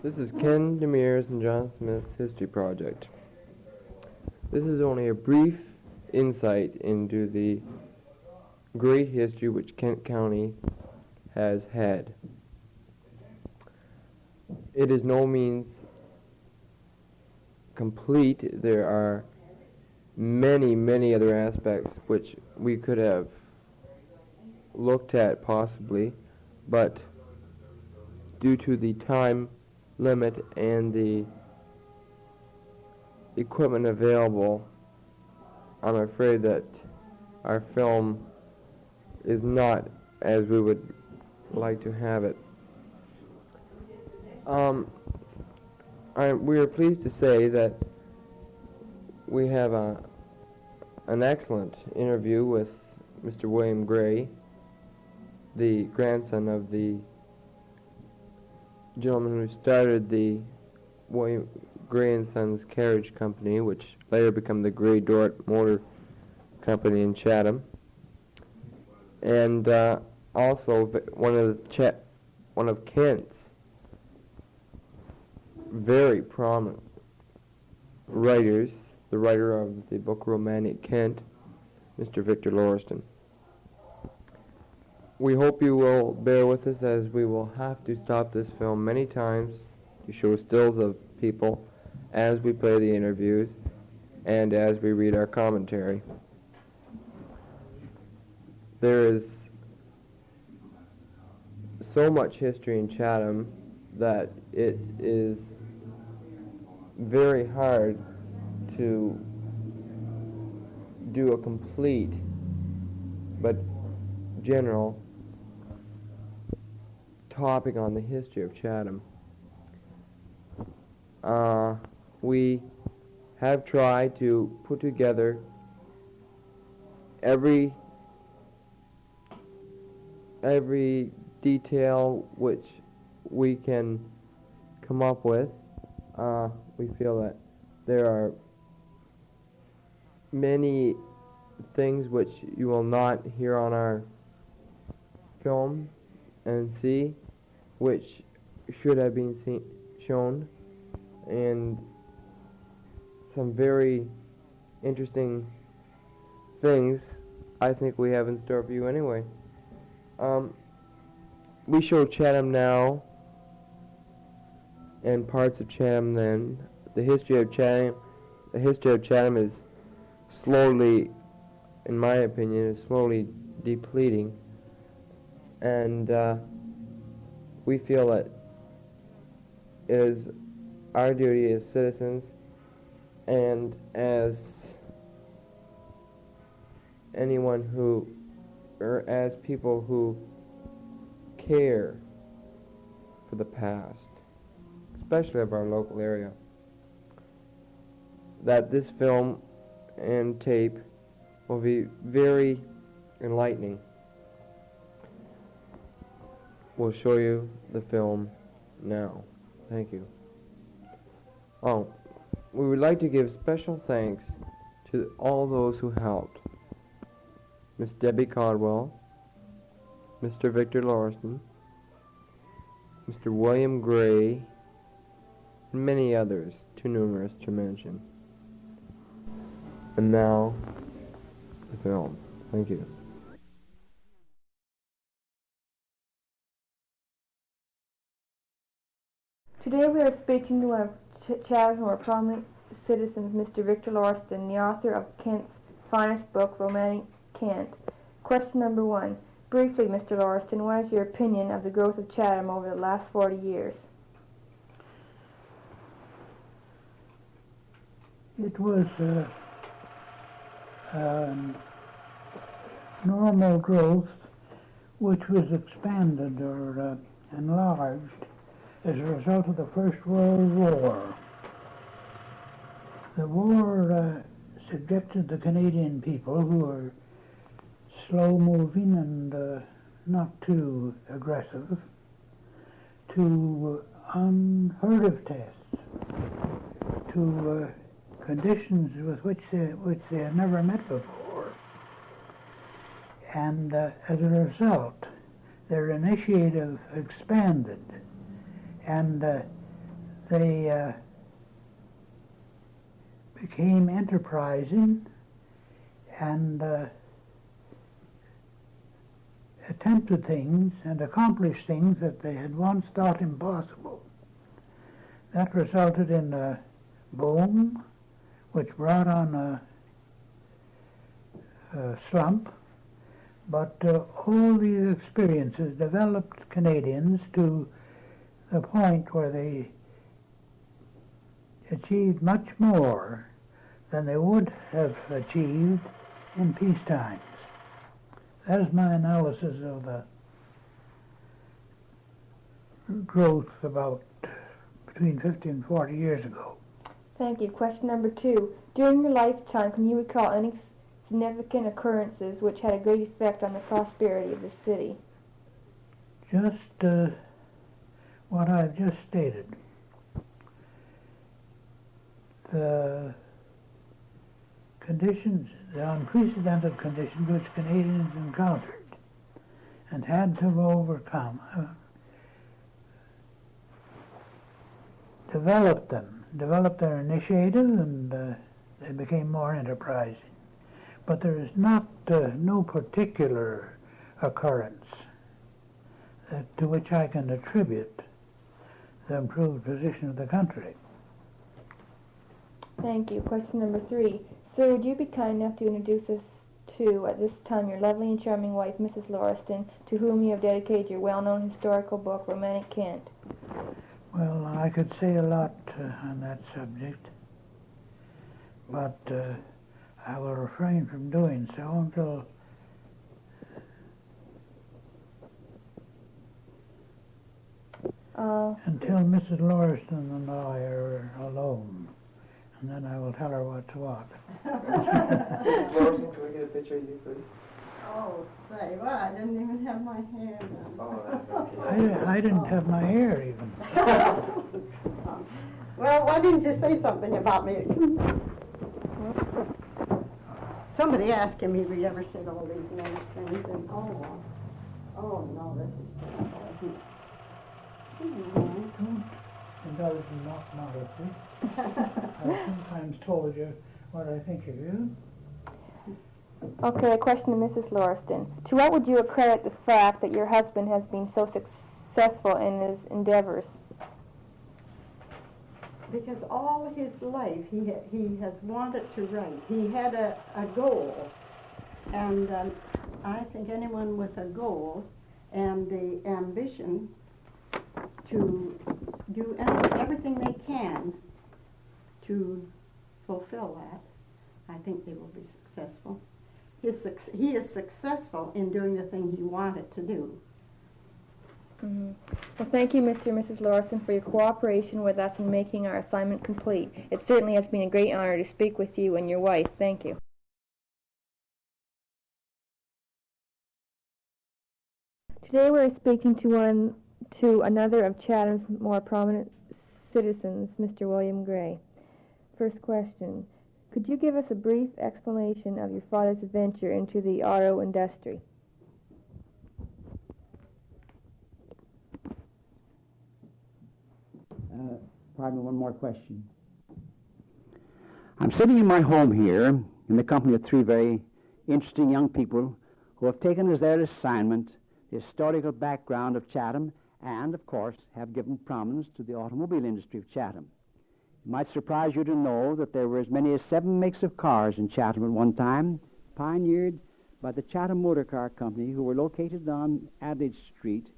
This is Ken Demers and John Smith's History Project. This is only a brief insight into the great history which Kent County has had. It is no means complete. There are many, many other aspects which we could have looked at possibly, but due to the time limit and the equipment available, I'm afraid that our film is not as we would like to have it. We are pleased to say that we have an excellent interview with Mr. William Gray, the grandson of the gentleman who started the William Gray and Sons Carriage Company, which later became the Gray Dort Motor Company in Chatham, and also one of Kent's very prominent writers, the writer of the book Romantic Kent, Mr. Victor Lauriston. We hope you will bear with us, as we will have to stop this film many times to show stills of people as we play the interviews and as we read our commentary. There is so much history in Chatham that it is very hard to do a complete but general topic on the history of Chatham. We have tried to put together every detail which we can come up with. We feel that there are many things which you will not hear on our film and see, which should have been shown, and some very interesting things I think we have in store for you anyway. We show Chatham now and parts of Chatham then. The history of Chatham is slowly, in my opinion, is slowly depleting, and we feel that it is our duty as citizens and as anyone who, or as people who care for the past, especially of our local area, that this film and tape will be very enlightening. We'll show you the film now. Thank you. We would like to give special thanks to all those who helped. Miss Debbie Caldwell, Mr. Victor Lauriston, Mr. William Gray, and many others, too numerous to mention. And now, the film. Thank you. Today we are speaking to one of Chatham's more prominent citizens, Mr. Victor Lauriston, the author of Kent's finest book, Romantic Kent. Question number 1. Briefly, Mr. Lauriston, what is your opinion of the growth of Chatham over the last 40 years? It was normal growth which was expanded or enlarged as a result of the First World War. The war subjected the Canadian people, who were slow-moving and not too aggressive, to unheard of tests, to conditions with which they had never met before. And as a result, their initiative expanded, and they became enterprising and attempted things and accomplished things that they had once thought impossible. That resulted in a boom, which brought on a slump, but all these experiences developed Canadians to the point where they achieved much more than they would have achieved in peace times. That is my analysis of the growth about between 50 and 40 years ago. Thank you. Question number 2. During your lifetime, can you recall any significant occurrences which had a great effect on the prosperity of the city? Just what I've just stated. The conditions, the unprecedented conditions which Canadians encountered and had to overcome, developed their initiative, and they became more enterprising. But there is not no particular occurrence to which I can attribute the improved position of the country. Thank you. Question number 3. Sir, would you be kind enough to introduce us to, at this time, your lovely and charming wife, Mrs. Lauriston, to whom you have dedicated your well-known historical book, Romantic Kent? Well, I could say a lot on that subject, but I will refrain from doing so until Mrs. Lauriston and I are alone, and then I will tell her what's what. Mrs. Lauriston, can we get a picture of you, please? Oh, say, well, I didn't even have my hair done. Oh, that's okay. I didn't have my hair even. Well, why didn't you say something about me? Somebody asked him if he ever said all these nice things, and oh no, this is terrible. Don't indulge in not modesty. I've sometimes told you what I think of you. Okay, a question to Mrs. Lauriston. To what would you accredit the fact that your husband has been so successful in his endeavors? Because all his life he has wanted to write. He had a goal, and I think anyone with a goal and the ambition to do everything they can to fulfill that, I think they will be successful. He is successful in doing the thing he wanted to do. Mm-hmm. Well, thank you, Mr. and Mrs. Lauriston, for your cooperation with us in making our assignment complete. It certainly has been a great honor to speak with you and your wife. Thank you. Today we're speaking to another of Chatham's more prominent citizens, Mr. William Gray. First question. Could you give us a brief explanation of your father's venture into the auto industry? Pardon me, one more question. I'm sitting in my home here in the company of 3 very interesting young people who have taken as their assignment the historical background of Chatham and, of course, have given prominence to the automobile industry of Chatham. It might surprise you to know that there were as many as 7 makes of cars in Chatham at one time, pioneered by the Chatham Motor Car Company, who were located on Adelaide Street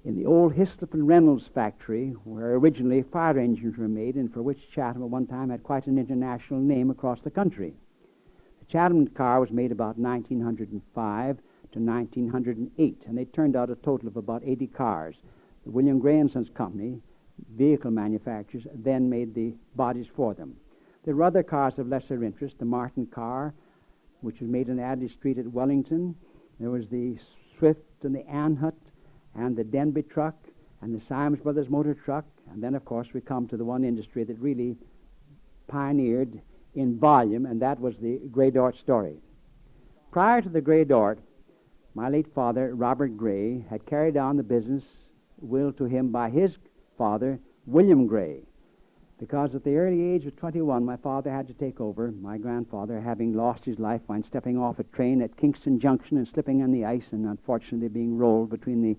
in the old Hislop and Reynolds factory, where originally fire engines were made and for which Chatham at one time had quite an international name across the country. The Chatham car was made about 1905 to 1908, and they turned out a total of about 80 cars. The William Gray & Sons Company, vehicle manufacturers, then made the bodies for them. There were other cars of lesser interest, the Martin car, which was made on Adelaide Street at Wellington. There was the Swift and the Anhut and the Denby truck and the Simons Brothers motor truck. And then, of course, we come to the one industry that really pioneered in volume, and that was the Grey Dort story. Prior to the Grey Dort, my late father, Robert Gray, had carried on the business willed to him by his father, William Gray, because at the early age of 21, my father had to take over, my grandfather having lost his life when stepping off a train at Kingston Junction and slipping on the ice and unfortunately being rolled between the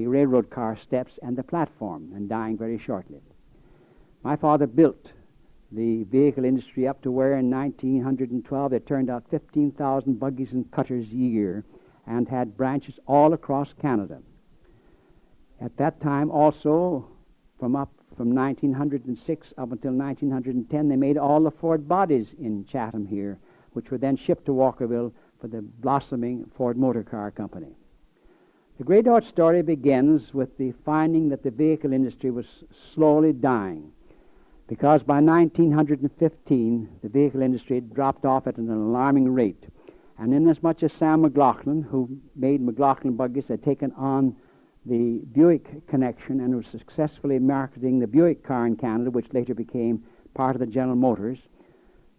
railroad car steps and the platform and dying very shortly. My father built the vehicle industry up to where in 1912 it turned out 15,000 buggies and cutters a year and had branches all across Canada. At that time also, from 1906 up until 1910, they made all the Ford bodies in Chatham here, which were then shipped to Walkerville for the blossoming Ford Motor Car Company. The Grey Dot story begins with the finding that the vehicle industry was slowly dying, because by 1915 the vehicle industry had dropped off at an alarming rate. And inasmuch as Sam McLaughlin, who made McLaughlin buggies, had taken on the Buick connection and was successfully marketing the Buick car in Canada, which later became part of the General Motors,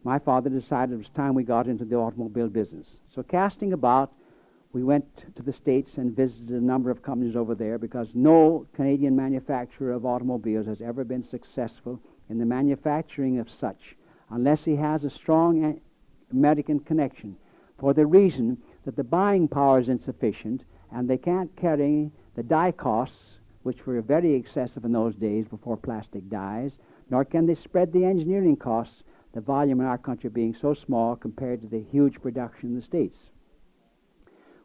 my father decided it was time we got into the automobile business. So casting about, we went to the States and visited a number of companies over there, because no Canadian manufacturer of automobiles has ever been successful in the manufacturing of such unless he has a strong American connection, for the reason that the buying power is insufficient and they can't carry the die costs, which were very excessive in those days before plastic dies, nor can they spread the engineering costs, the volume in our country being so small compared to the huge production in the States.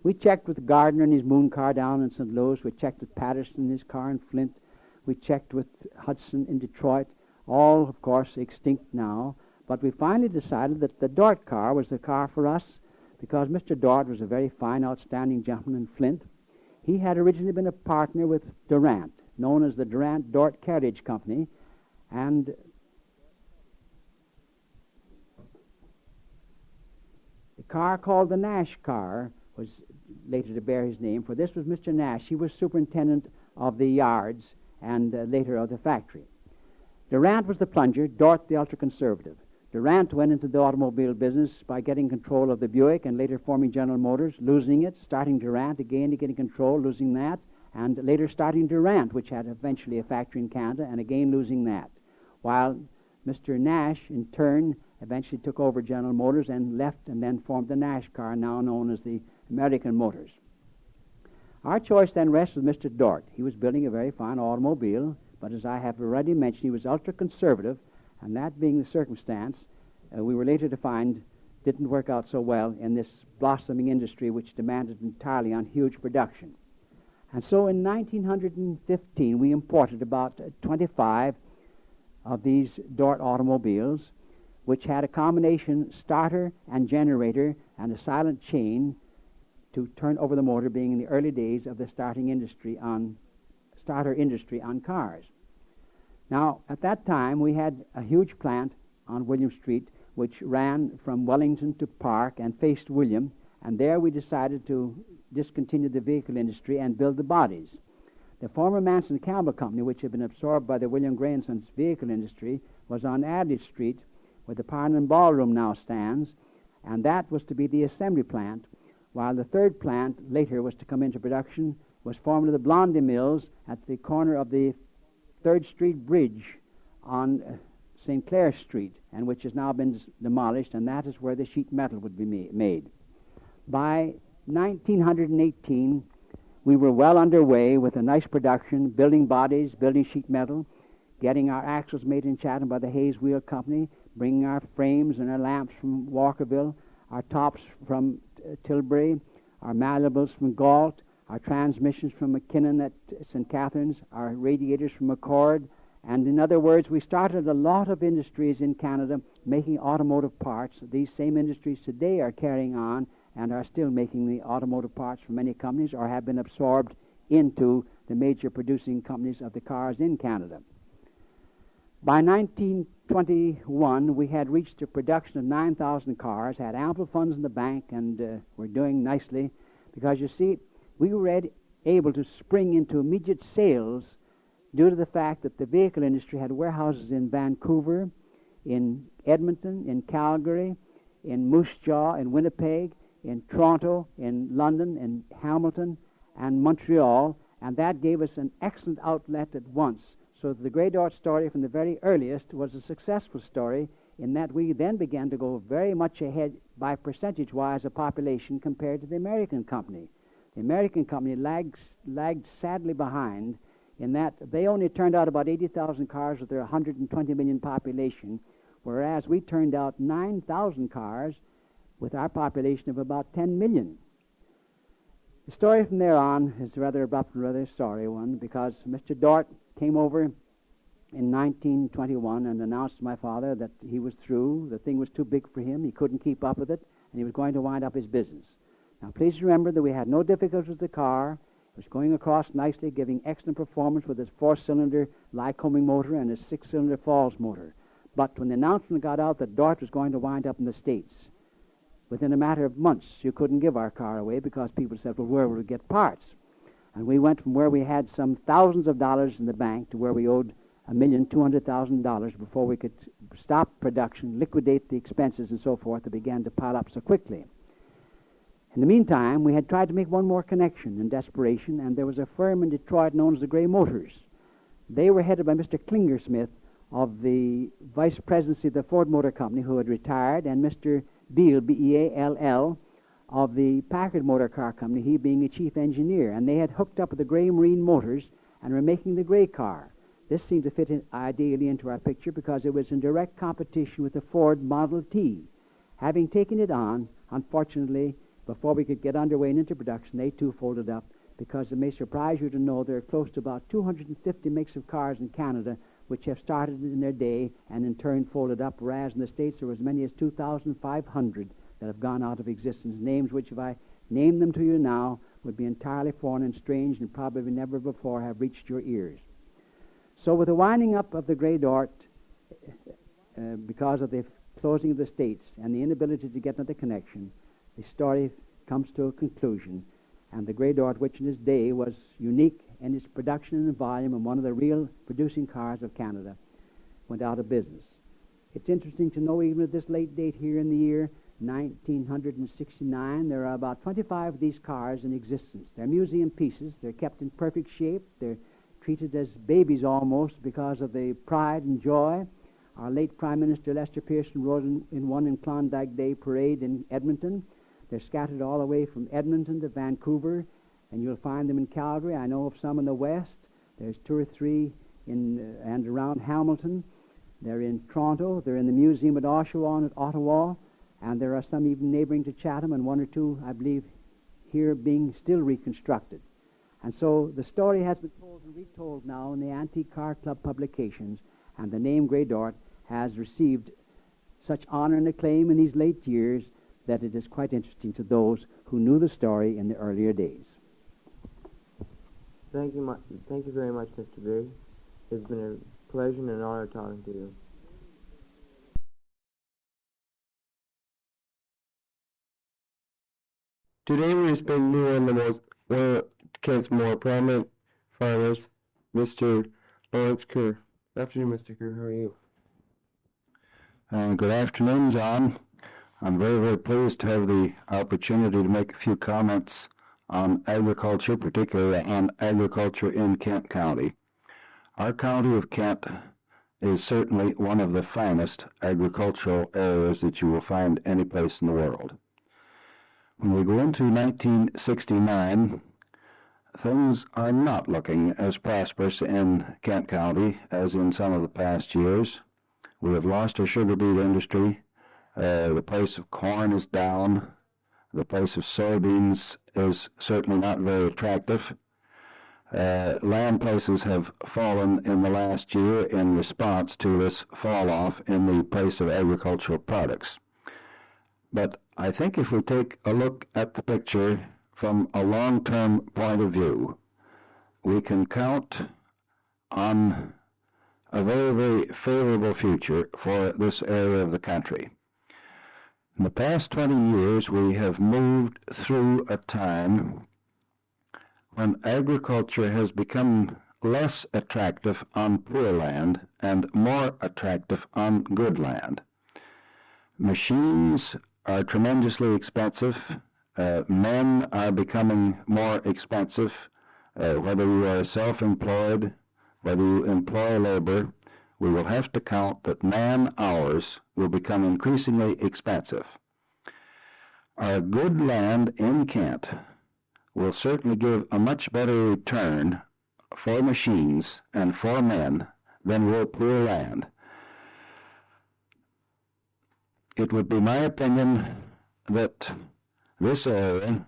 We checked with Gardner and his Moon car down in St. Louis. We checked with Patterson and his car in Flint. We checked with Hudson in Detroit, all, of course, extinct now. But we finally decided that the Dort car was the car for us, because Mr. Dort was a very fine, outstanding gentleman in Flint. He had originally been a partner with Durant, known as the Durant Dort Carriage Company, and the car called the Nash car was later to bear his name, for this was Mr. Nash. He was superintendent of the yards and later of the factory. Durant was the plunger, Dort the ultra-conservative. Durant went into the automobile business by getting control of the Buick and later forming General Motors, losing it, starting Durant again to getting control, losing that, and later starting Durant, which had eventually a factory in Canada, and again losing that. While Mr. Nash, in turn, eventually took over General Motors and left and then formed the Nash car, now known as the American Motors. Our choice then rests with Mr. Dort. He was building a very fine automobile, but as I have already mentioned, he was ultra-conservative, and that being the circumstance, we were later to find didn't work out so well in this blossoming industry which depended entirely on huge production. And so in 1915 we imported about 25 of these Dort automobiles, which had a combination starter and generator and a silent chain to turn over the motor, being in the early days of the starter industry on cars. Now, at that time, we had a huge plant on William Street, which ran from Wellington to Park and faced William, and there we decided to discontinue the vehicle industry and build the bodies. The former Manson Campbell Company, which had been absorbed by the William Gray & Sons vehicle industry, was on Adley Street, where the Parliament Ballroom now stands, and that was to be the assembly plant, while the third plant later was to come into production, was formerly the Blondie Mills at the corner of the 3rd Street Bridge on St. Clair Street, and which has now been demolished, and that is where the sheet metal would be made. By 1918, we were well underway with a nice production, building bodies, building sheet metal, getting our axles made in Chatham by the Hayes Wheel Company, bringing our frames and our lamps from Walkerville, our tops from Tilbury, our malleables from Galt, our transmissions from McKinnon at St. Catharines, our radiators from McCord, and in other words, we started a lot of industries in Canada making automotive parts. These same industries today are carrying on and are still making the automotive parts for many companies, or have been absorbed into the major producing companies of the cars in Canada. By 1921, we had reached a production of 9,000 cars, had ample funds in the bank, and were doing nicely, because you see, we were able to spring into immediate sales due to the fact that the vehicle industry had warehouses in Vancouver, in Edmonton, in Calgary, in Moose Jaw, in Winnipeg, in Toronto, in London, in Hamilton, and Montreal, and that gave us an excellent outlet at once, So the Grey Dart story from the very earliest was a successful story in that we then began to go very much ahead by percentage-wise of population compared to the American company. The American company lagged sadly behind in that they only turned out about 80,000 cars with their 120 million population, whereas we turned out 9,000 cars with our population of about 10 million. The story from there on is a rather abrupt and rather sorry one, because Mr. Dart came over in 1921 and announced to my father that he was through. The thing was too big for him. He couldn't keep up with it, and he was going to wind up his business. Now, please remember that we had no difficulties with the car. It was going across nicely, giving excellent performance with its 4-cylinder Lycoming motor and its 6-cylinder Falls motor. But when the announcement got out that Dart was going to wind up in the States, within a matter of months, you couldn't give our car away because people said, well, where will we get parts? And we went from where we had some thousands of dollars in the bank to where we owed $1,200,000 before we could stop production, liquidate the expenses and so forth that began to pile up so quickly. In the meantime, we had tried to make one more connection in desperation, and there was a firm in Detroit known as the Gray Motors. They were headed by Mr. Klingersmith of the vice presidency of the Ford Motor Company, who had retired, and Mr. Beall, B-E-A-L-L, of the Packard Motor Car Company, he being a chief engineer. And they had hooked up with the Gray Marine Motors and were making the Gray car. This seemed to fit in ideally into our picture because it was in direct competition with the Ford Model T. Having taken it on, unfortunately, before we could get underway into production, they too folded up, because it may surprise you to know there are close to about 250 makes of cars in Canada which have started in their day and in turn folded up, whereas in the States there were as many as 2,500 that have gone out of existence, names which, if I name them to you now, would be entirely foreign and strange and probably never before have reached your ears. So with the winding up of the Grey Dart, because of the closing of the States and the inability to get another connection, the story comes to a conclusion, and the Grey Dart, which in its day was unique in its production and volume and one of the real producing cars of Canada, went out of business. It's interesting to know, even at this late date here in the year 1969, there are about 25 of these cars in existence. They're museum pieces. They're kept in perfect shape. They're treated as babies almost because of the pride and joy. Our late Prime Minister Lester Pearson rode in one in Klondike Day Parade in Edmonton. They're scattered all the way from Edmonton to Vancouver, and you'll find them in Calgary. I know of some in the west. There's 2 or 3 in and around Hamilton. They're in Toronto. They're in the museum at Oshawa at Ottawa, and there are some even neighboring to Chatham, and 1 or 2, I believe, here being still reconstructed. And so the story has been told and retold now in the Antique Car Club publications, and the name Grey Dart has received such honor and acclaim in these late years that it is quite interesting to those who knew the story in the earlier days. Thank you very much, Mr. Beard. It's been a pleasure and an honor talking to you. Today we speaking to one of Kent's more prominent farmers, Mr. Lawrence Kerr. Afternoon, Mr. Kerr. How are you? Good afternoon, John. I'm very, very pleased to have the opportunity to make a few comments on agriculture, particularly on agriculture in Kent County. Our county of Kent is certainly one of the finest agricultural areas that you will find any place in the world. When we go into 1969, things are not looking as prosperous in Kent County as in some of the past years. We have lost our sugar beet industry. The price of corn is down. The price of soybeans is certainly not very attractive. Land prices have fallen in the last year in response to this fall off in the price of agricultural products. But I think if we take a look at the picture from a long-term point of view, we can count on a very, very favorable future for this area of the country. In the past 20 years, we have moved through a time when agriculture has become less attractive on poor land and more attractive on good land. Machines are tremendously expensive. Men are becoming more expensive, whether you are self-employed, whether you employ labor, we will have to count that man-hours will become increasingly expensive. Our good land in Kent will certainly give a much better return for machines and for men than will poor land. It would be my opinion that this area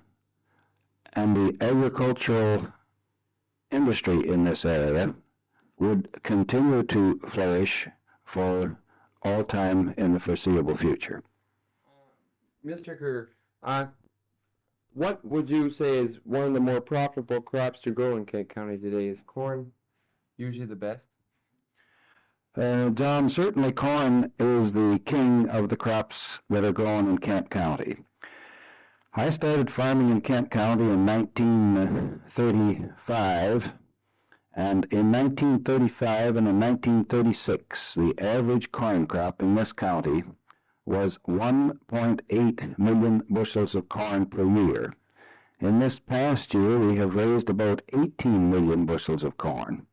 and the agricultural industry in this area would continue to flourish for all time in the foreseeable future. Mr. Kerr, what would you say is one of the more profitable crops to grow in Kent County today? Is corn usually the best? John, certainly corn is the king of the crops that are grown in Kent County. I started farming in Kent County in 1935, and in 1935 and in 1936, the average corn crop in this county was 1.8 million bushels of corn per year. In this past year, we have raised about 18 million bushels of corn.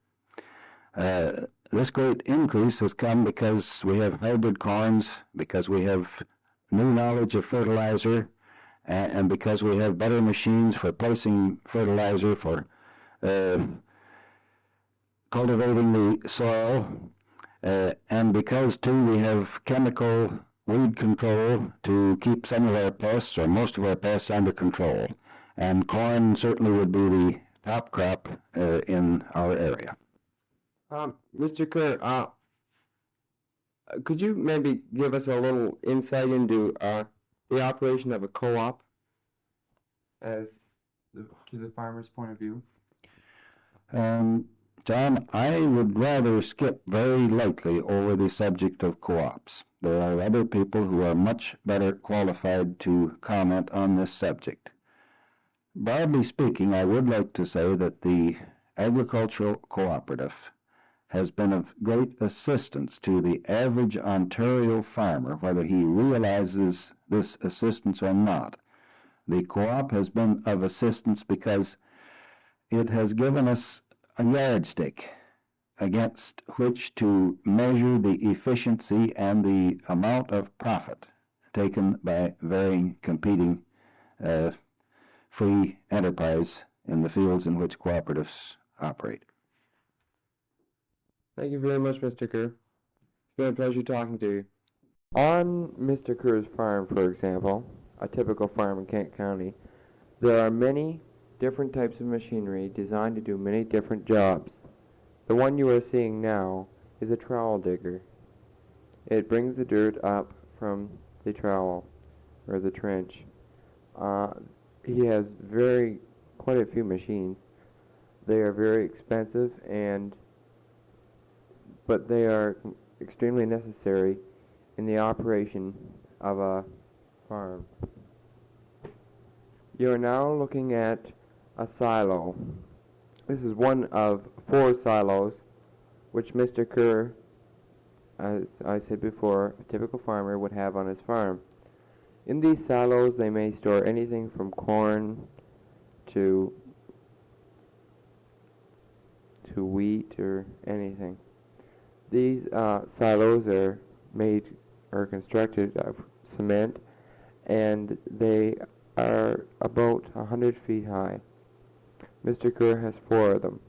This great increase has come because we have hybrid corns, because we have new knowledge of fertilizer, and because we have better machines for placing fertilizer, for cultivating the soil, and because, too, we have chemical weed control to keep some of our pests, or most of our pests, under control. And corn certainly would be the top crop in our area. Mr. Kerr, could you maybe give us a little insight into the operation of a co-op to the farmer's point of view? John, I would rather skip very lightly over the subject of co-ops. There are other people who are much better qualified to comment on this subject. Broadly speaking, I would like to say that the agricultural cooperative has been of great assistance to the average Ontario farmer, whether he realizes this assistance or not. The co-op has been of assistance because it has given us a yardstick against which to measure the efficiency and the amount of profit taken by varying competing free enterprise in the fields in which cooperatives operate. Thank you very much, Mr. Kerr. It's been a pleasure talking to you. On Mr. Kerr's farm, for example, a typical farm in Kent County, there are many different types of machinery designed to do many different jobs. The one you are seeing now is a trowel digger. It brings the dirt up from the trowel, or the trench. He has quite a few machines. They are very expensive, but they are extremely necessary in the operation of a farm. You are now looking at a silo. This is one of 4 silos which Mr. Kerr, as I said before, a typical farmer would have on his farm. In these silos they may store anything from corn to wheat or anything. These silos are constructed of cement, and they are about 100 feet high. Mr. Kerr has 4 of them.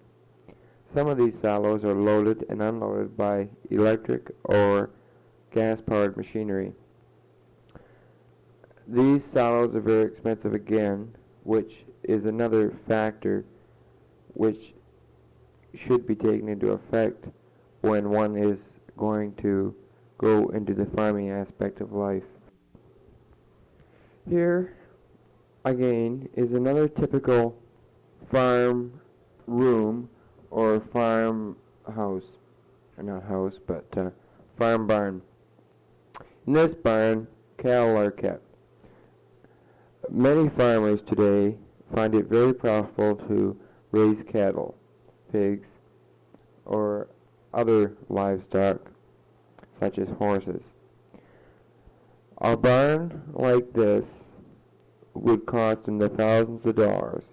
Some of these silos are loaded and unloaded by electric or gas-powered machinery. These silos are very expensive again, which is another factor which should be taken into effect when one is going to go into the farming aspect of life. Here, again, is another typical farm room or farm house, or not house, but farm barn. In this barn, cattle are kept. Many farmers today find it very profitable to raise cattle, pigs, or other livestock, such as horses. A barn like this would cost in the thousands of dollars.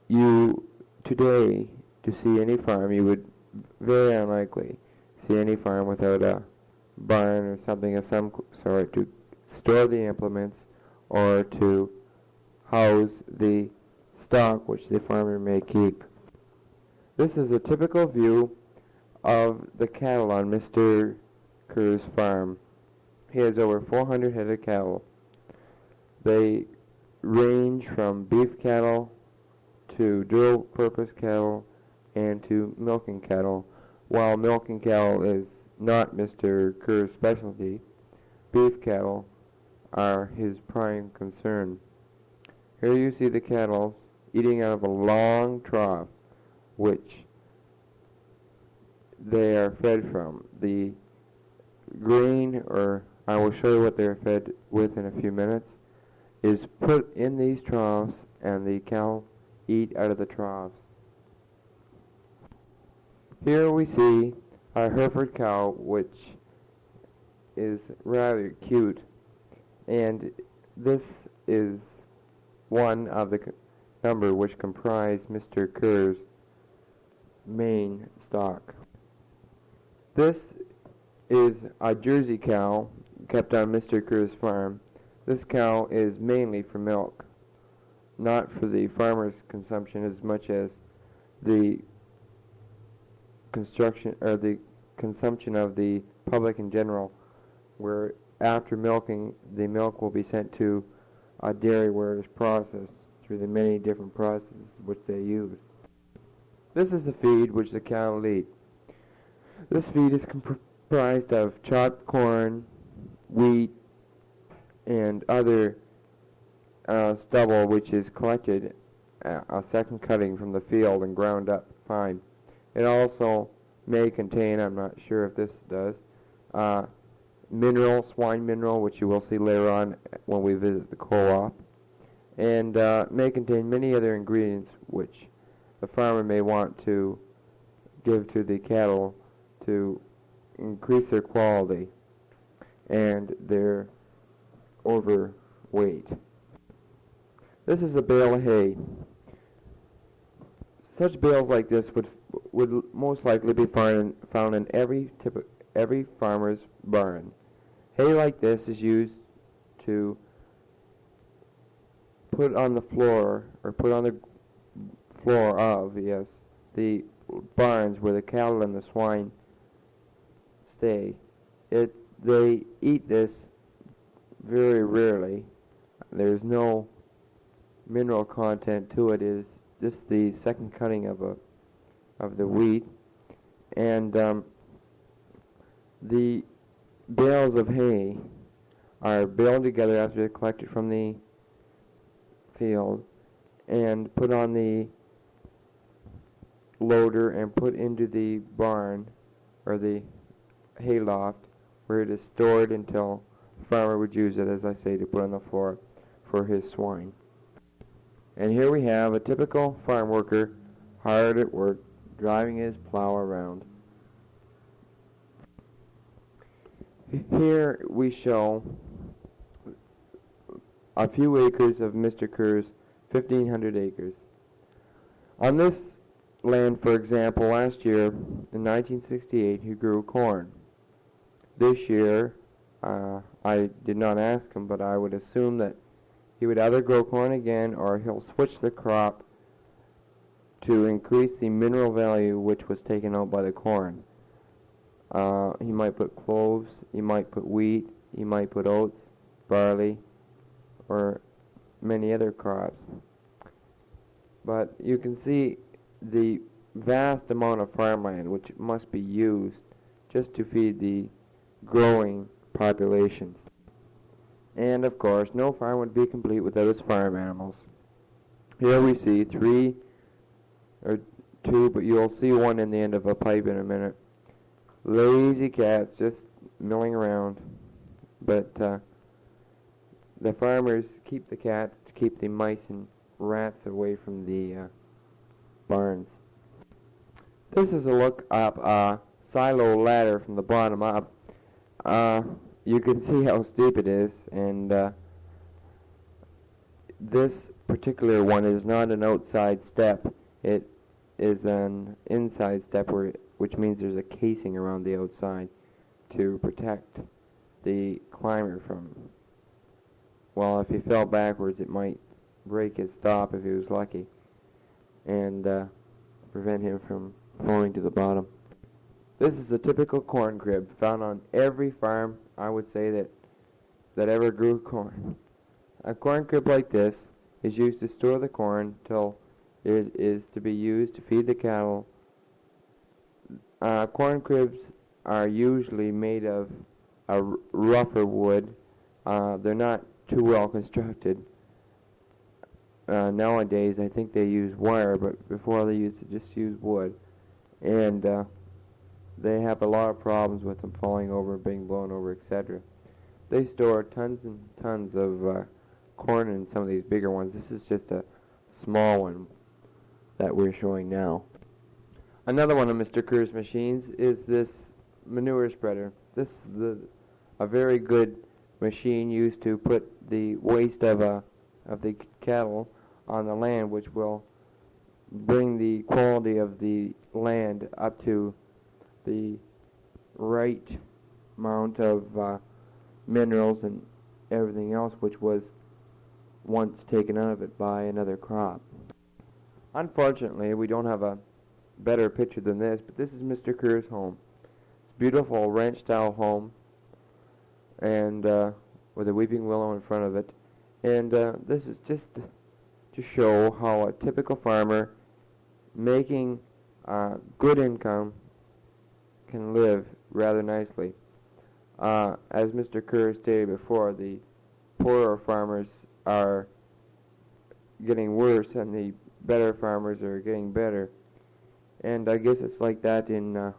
You today to see any farm. You would very unlikely see any farm without a barn or something of some sort to store the implements or to house the stock which the farmer may keep. This is a typical view of the cattle on Mr. Kerr's farm. He has over 400 head of cattle. They range from beef cattle to dual-purpose cattle and to milking cattle. While milking cattle is not Mr. Kerr's specialty, beef cattle are his prime concern. Here you see the cattle eating out of a long trough which they are fed from. The grain, or I will show you what they're fed with in a few minutes, is put in these troughs and the cow eat out of the troughs. Here we see a Hereford cow which is rather cute, and this is one of the number which comprise Mr. Kerr's main stock. This is a Jersey cow kept on Mr. Kerr's farm. This cow is mainly for milk, not for the farmer's consumption as much as the construction or the consumption of the public in general, where after milking the milk will be sent to a dairy where it is processed through the many different processes which they use. This is the feed which the cattle will eat. This feed is comprised of chopped corn, wheat, and other stubble which is collected, a second cutting from the field and ground up fine. It also may contain, I'm not sure if this does, mineral, swine mineral, which you will see later on when we visit the co-op, and may contain many other ingredients which the farmer may want to give to the cattle to increase their quality and their overweight. This is a bale of hay. Such bales like this would most likely be found in every farmer's barn. Hay like this is used to put on the floor, or put on the floor of, yes, the barns where the cattle and the swine stay. They eat this very rarely. There's no mineral content to it. It is just the second cutting of the wheat, and the bales of hay are baled together after they're collected from the field and put on the loader and put into the barn or the hay loft, where it is stored until the farmer would use it, as I say, to put on the floor for his swine. And here we have a typical farm worker hard at work driving his plow around. Here we show a few acres of Mr. Kerr's 1,500 acres. On this land, for example, last year, in 1968, he grew corn. This year, I did not ask him, but I would assume that he would either grow corn again or he'll switch the crop to increase the mineral value which was taken out by the corn. He might put cloves, he might put wheat, he might put oats, barley, or many other crops. But you can see the vast amount of farmland which must be used just to feed the growing population. And of course, no farm would be complete without its farm animals. Here we see 3 or 2, but you'll see one in the end of a pipe in a minute. Lazy cats just milling around. But the farmers keep the cats to keep the mice and rats away from the barns. This is a look up a silo ladder from the bottom up. You can see how steep it is, and this particular one is not an outside step. It is an inside step which means there's a casing around the outside to protect the climber from, well, if he fell backwards, it might break his stop if he was lucky, and prevent him from falling to the bottom. This is a typical corn crib found on every farm, I would say, that ever grew corn. A corn crib like this is used to store the corn till it is to be used to feed the cattle. Corn cribs are usually made of a rougher wood. They're not too well constructed. Nowadays, I think they use wire, but before they used to just use wood. And they have a lot of problems with them falling over, being blown over, etc. They store tons and tons of corn in some of these bigger ones. This is just a small one that we're showing now. Another one of Mr. Kerr's machines is this manure spreader. This is a very good machine used to put the waste of the cattle on the land, which will bring the quality of the land up to the right amount of minerals and everything else which was once taken out of it by another crop. Unfortunately, we don't have a better picture than this, but this is Mr. Kerr's home. It's a beautiful ranch-style home, and with a weeping willow in front of it. And this is just to show how a typical farmer making good income can live rather nicely. As Mr. Kerr stated before, the poorer farmers are getting worse and the better farmers are getting better. And I guess it's like that in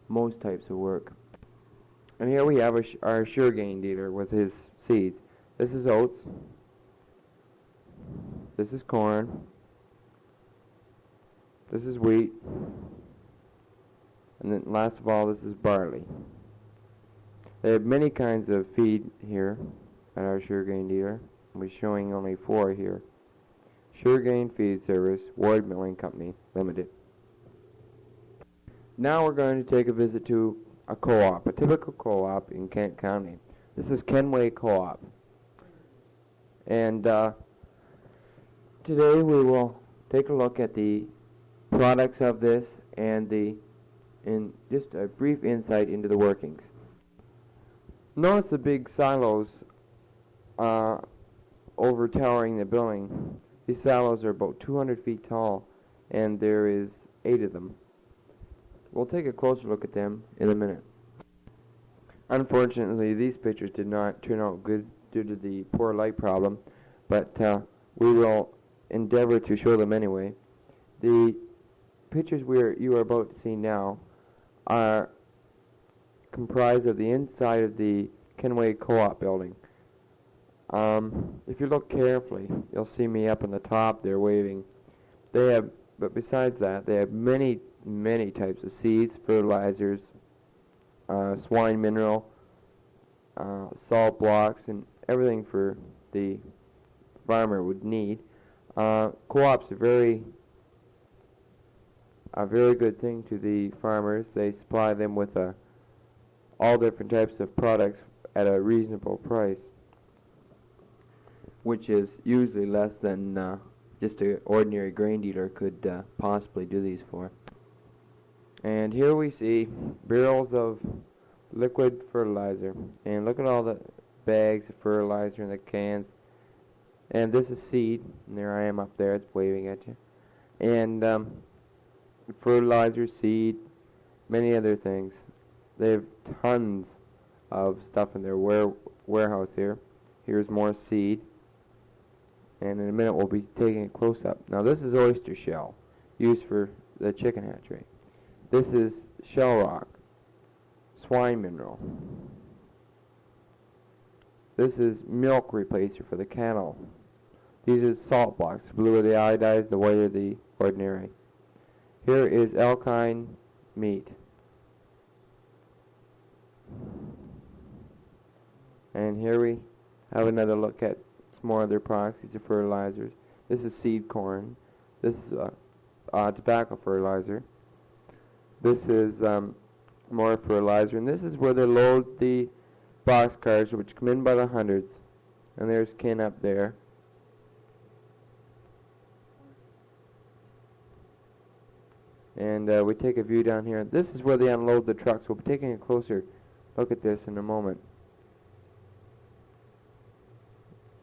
most types of work. And here we have our Suregain dealer with his seeds. This is oats. This is corn. This is wheat. And then last of all, this is barley. They have many kinds of feed here at our Suregain dealer. We're showing only 4 here. Suregain Feed Service, Ward Milling Company, Limited. Now we're going to take a visit to a co-op, a typical co-op in Kent County. This is Kenway Co-op. And today we will take a look at the products of this and just a brief insight into the workings. Notice the big silos overtowering the building. These silos are about 200 feet tall, and there is 8 of them. We'll take a closer look at them in a minute. Unfortunately, these pictures did not turn out good due to the poor light problem, but we will endeavor to show them anyway. The pictures you are about to see now are comprised of the inside of the Kenway Co-op building. If you look carefully, you'll see me up on the top there waving. But besides that, they have many types of seeds, fertilizers, swine mineral, salt blocks, and everything for the farmer would need. Co-ops are a very good thing to the farmers. They supply them with all different types of products at a reasonable price, which is usually less than just an ordinary grain dealer could possibly do these for. And here we see barrels of liquid fertilizer, and look at all the bags of fertilizer in the cans. And this is seed, and there I am up there, it's waving at you. And fertilizer, seed, many other things. They have tons of stuff in their warehouse here. Here's more seed, and in a minute we'll be taking a close-up. Now this is oyster shell, used for the chicken hatchery. This is shell rock, swine mineral. This is milk replacer for the cattle. These are salt blocks. The bluer the iodized, the whiter the ordinary. Here is alkine meat. And here we have another look at some more of their products. These are fertilizers. This is seed corn. This is tobacco fertilizer. This is more fertilizer, and this is where they load the boxcars, which come in by the hundreds. And there's Ken up there. And we take a view down here. This is where they unload the trucks. We'll be taking a closer look at this in a moment.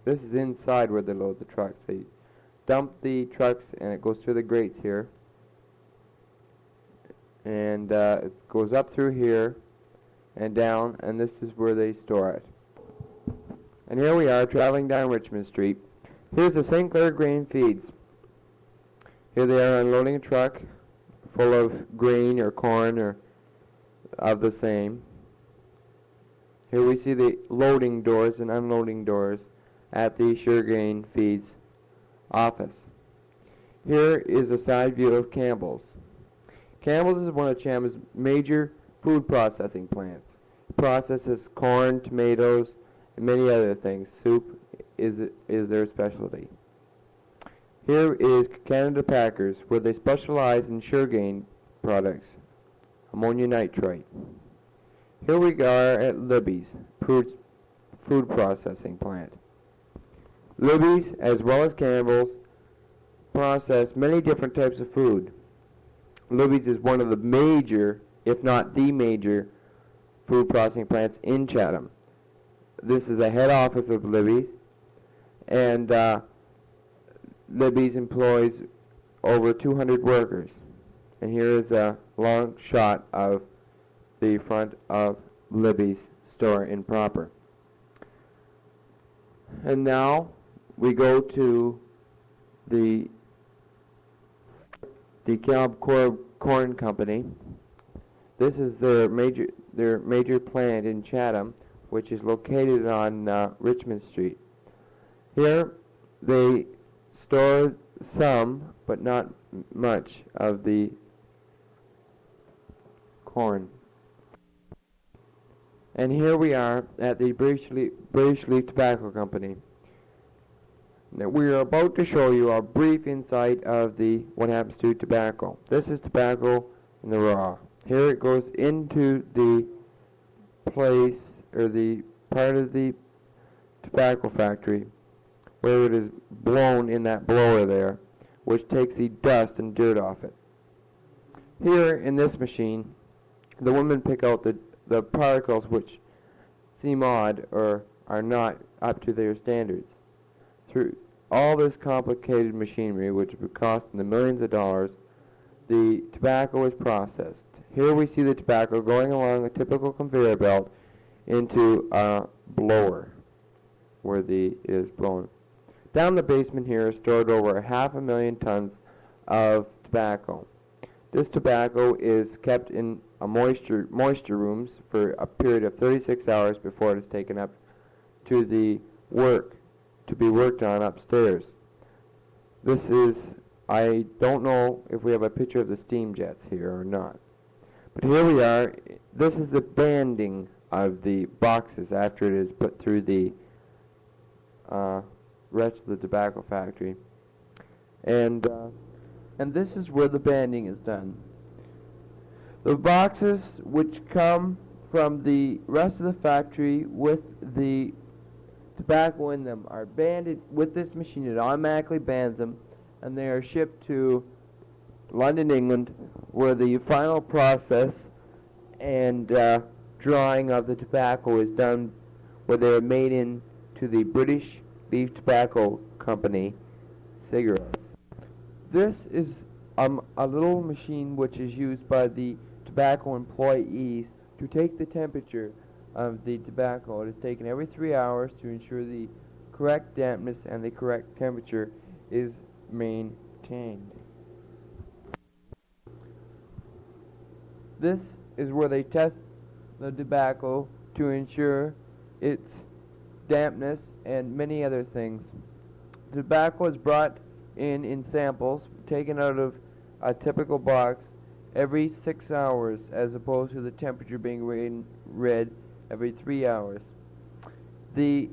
This is inside where they load the trucks. They dump the trucks and it goes through the grates here. And it goes up through here and down, and this is where they store it. And here we are traveling down Richmond Street. Here's the St. Clair Grain Feeds. Here they are unloading a truck full of grain or corn or of the same. Here we see the loading doors and unloading doors at the Sure Grain Feeds office. Here is a side view of Campbell's. Campbell's is one of Chandler's major food processing plants. It processes corn, tomatoes, and many other things. Soup is their specialty. Here is Canada Packers, where they specialize in Suregain products, ammonia nitrate. Here we are at Libby's food processing plant. Libby's, as well as Campbell's, process many different types of food. Libby's is one of the major, if not the major, food processing plants in Chatham. This is the head office of Libby's, and Libby's employs over 200 workers. And here is a long shot of the front of Libby's store in proper. And now we go to the DeKalb Corn Company. This is their major plant in Chatham, which is located on Richmond Street. Here they store some, but not much, of the corn. And here we are at the British Leaf Tobacco Company. Now, we are about to show you a brief insight of what happens to tobacco. This is tobacco in the raw. Here it goes into the place, or the part of the tobacco factory, where it is blown in that blower there, which takes the dust and dirt off it. Here in this machine, the women pick out the particles which seem odd or are not up to their standards. Through all this complicated machinery, which would cost in the millions of dollars, the tobacco is processed. Here we see the tobacco going along a typical conveyor belt into a blower where it is blown. Down the basement here is stored over 500,000 tons of tobacco. This tobacco is kept in a moisture rooms for a period of 36 hours before it is taken up to be worked on upstairs. This is, I don't know if we have a picture of the steam jets here or not. But here we are. This is the banding of the boxes after it is put through the rest of the tobacco factory. And this is where the banding is done. The boxes which come from the rest of the factory with the tobacco in them are banded with this machine. It automatically bands them, and they are shipped to London, England, where the final process and drying of the tobacco is done, where they are made into the British Leaf Tobacco Company cigarettes. This is a little machine which is used by the tobacco employees to take the temperature of the tobacco. It is taken every 3 hours to ensure the correct dampness and the correct temperature is maintained. This is where they test the tobacco to ensure its dampness and many other things. Tobacco is brought in samples, taken out of a typical box every 6 hours, as opposed to the temperature being read every 3 hours. The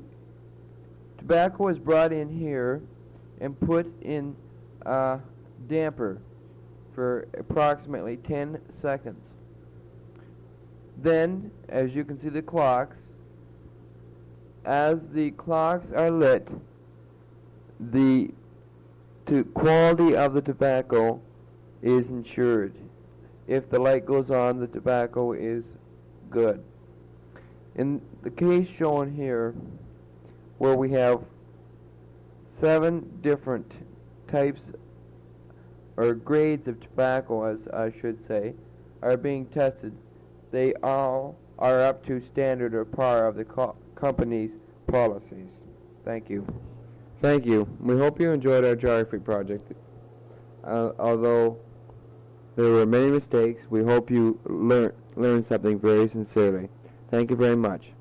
tobacco is brought in here and put in a damper. for approximately 10 seconds. Then, as you can see the clocks, as the clocks are lit, the quality of the tobacco is ensured. If the light goes on, the tobacco is good. In the case shown here, where we have 7 different types or grades of tobacco, as I should say, are being tested, they all are up to standard or par of the company's policies. Thank you. Thank you. We hope you enjoyed our geography project. Although there were many mistakes, we hope you learned something very sincerely. Thank you very much.